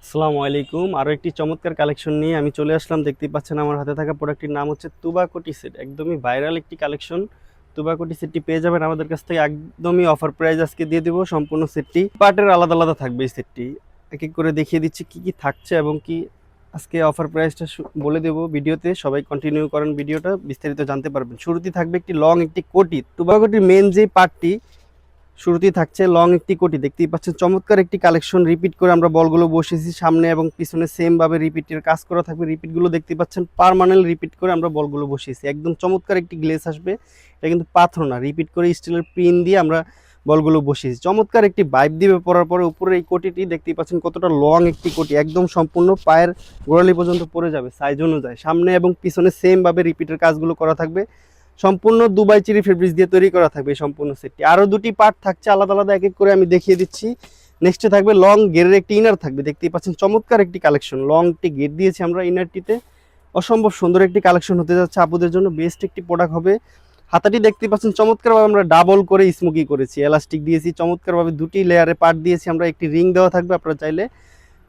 আসসালামু আলাইকুম। আরো একটি চমৎকার কালেকশন নিয়ে আমি চলে আসলাম। দেখতেই পাচ্ছেন আমার হাতে থাকা প্রোডাক্টটির নাম হচ্ছে তুবাকোটি সেট। একদমই ভাইরাল একটি কালেকশন। তুবাকোটি সেটটি পেয়ে যাবেন আমাদের কাছ থেকে একদমই অফার প্রাইস আজকে দিয়ে দিব। সম্পূর্ণ সেটটি পার্টের আলাদা আলাদা থাকবে। এই সেটটি এক এক করে দেখিয়ে দিচ্ছি কি কি থাকছে এবং কি আজকে অফার প্রাইসটা বলে দেবো ভিডিওতে। সবাই কন্টিনিউ করেন, ভিডিওটা বিস্তারিত জানতে পারবেন। শুরুতেই থাকবে একটি লং একটি কোটি। তুবাকোটির মেন যে পার্টটি শুরুতেই থাকছে লং একটি কোটি। দেখতেই পাচ্ছেন চমৎকার একটি কালেকশন। রিপিট করে আমরা বলগুলো বসিয়েছি, সামনে এবং পিছনে সেম ভাবে রিপিটের কাজ করা থাকবে। রিপিটগুলো দেখতেই পাচ্ছেন পার্মানেন্ট রিপিট করে আমরা বলগুলো বসিয়েছি। একদম চমৎকার একটি গ্লেস আসবে। এটা কিন্তু পাথর না, রিপিট করে স্টিলের পিন দিয়ে আমরা বলগুলো বসিয়েছি। চমৎকার একটি ভাইব দিবে পরার পরে। উপরে এই কোটিটি দেখতেই পাচ্ছেন কতটা লং একটি কোটি, একদম সম্পূর্ণ পায়ের গোড়ালি পর্যন্ত পড়ে যাবে সাইজ অনুযায়ী। সামনে এবং পিছনে সেম ভাবে রিপিটের কাজগুলো করা থাকবে। সম্পূর্ণ দুবাই চেরি ফেব্রিক্স দিয়ে তৈরি করা থাকবে এই সম্পূর্ণ সেটটি। আরো দুটি পার্ট থাকছে আলাদা আলাদা, এক এক করে আমি দেখিয়ে দিচ্ছি। নেক্সটে থাকবে লং গেরের একটি ইনার থাকবে। দেখতেই পাচ্ছেন চমৎকার একটি কালেকশন। লং একটি গেট দিয়েছি আমরা ইনারটিতে। অসম্ভব সুন্দর একটি কালেকশন হতে যাচ্ছে, আপুদের জন্য বেস্ট একটি প্রোডাক্ট হবে। হাতাটি দেখতে পাচ্ছেন চমৎকারভাবে আমরা ডাবল করে স্মোকি করেছি, এলাস্টিক দিয়েছি চমৎকারভাবে। দুটি লেয়ারে পার্ট দিয়েছি আমরা। একটি রিং দেওয়া থাকবে, আপনারা চাইলে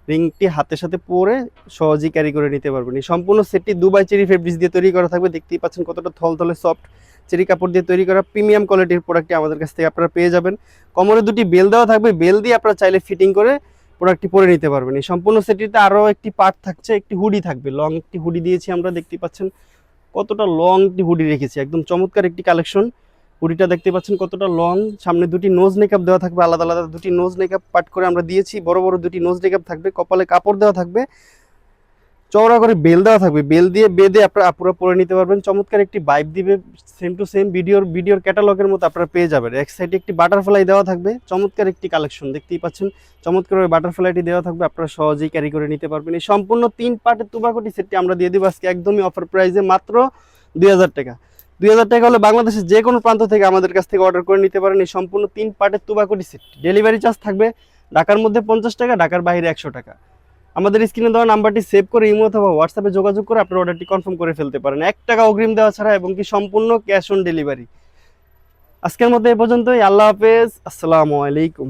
রিংটি হাতের সাথে পরে সহজেই ক্যারি করে নিতে পারবেন। এই সম্পূর্ণ সেটটি দুবাই চেরি ফেব্রিক্স দিয়ে তৈরি করা থাকবে। দেখতেই পাচ্ছেন কতটা থলথলে সফট চেরি কাপড় দিয়ে তৈরি করা প্রিমিয়াম কোয়ালিটির প্রোডাক্টটি আমাদের কাছ থেকে আপনারা পেয়ে যাবেন। কোমরে দুটি বেল দেওয়া থাকবে, বেল দিয়ে আপনারা চাইলে ফিটিং করে প্রোডাক্টটি পরে নিতে পারবেন। এই সম্পূর্ণ সেটটিতে আরও একটি পার্ট থাকছে, একটি হুডি থাকবে। লং একটি হুডি দিয়েছি আমরা। দেখতেই পাচ্ছেন কতটা লং একটি হুডি রেখেছি, একদম চমৎকার একটি কালেকশন। হুডিটা দেখতে পাচ্ছেন কতটা লং। সামনে দুটি নোজ নেকআপ দেওয়া থাকবে, আলাদা আলাদা দুটি নোজ নেকআপ পাট করে আমরা দিয়েছি। বড় বড় দুটি নোজ নেকআপ থাকবে, কপালে কাপড় দেওয়া থাকবে, চওড়া করে বেল দেওয়া থাকবে। বেল দিয়ে বেঁধে আপনারা পুরো পরে নিতে পারবেন। চমৎকার একটি ভাইব দিবে, সেম টু সেম ভিডিওর ক্যাটালগের মতো আপনারা পেয়ে যাবেন। এক সাইডে একটি বাটারফ্লাই দেওয়া থাকবে, চমৎকার একটি কালেকশন। দেখতেই পাচ্ছেন চমৎকার ওই বাটারফ্লাইটি দেওয়া থাকবে, আপনারা সহজেই ক্যারি করে নিতে পারবেন। এই সম্পূর্ণ 3 পার্টের তুবাকোটি সেটটি আমরা দিয়ে দেবো আজকে একদমই অফার প্রাইসে, মাত্র 2000 টাকা। 2000 টাকা হলে বাংলাদেশের যে কোনো প্রান্ত থেকে আমাদের কাছ থেকে অর্ডার করে নিতে পারেন এই সম্পূর্ণ 3 পার্টের তুবাকোটি সেট। ডেলিভারি চার্জ থাকবে ঢাকার মধ্যে 50 টাকা, ঢাকার বাইরে 100 টাকা। আমাদের স্ক্রিনে দেওয়া নাম্বারটি সেভ করে ইমো অথবা হোয়াটসঅ্যাপে যোগাযোগ করে আপনার অর্ডারটি কনফার্ম করে ফেলতে পারেন, 1 টাকা অগ্রিম দেওয়া ছাড়া, এবং কি সম্পূর্ণ ক্যাশ অন ডেলিভারি। আজকের মধ্যে এ পর্যন্তই। আল্লাহ হাফেজ, আসসালামু আলাইকুম।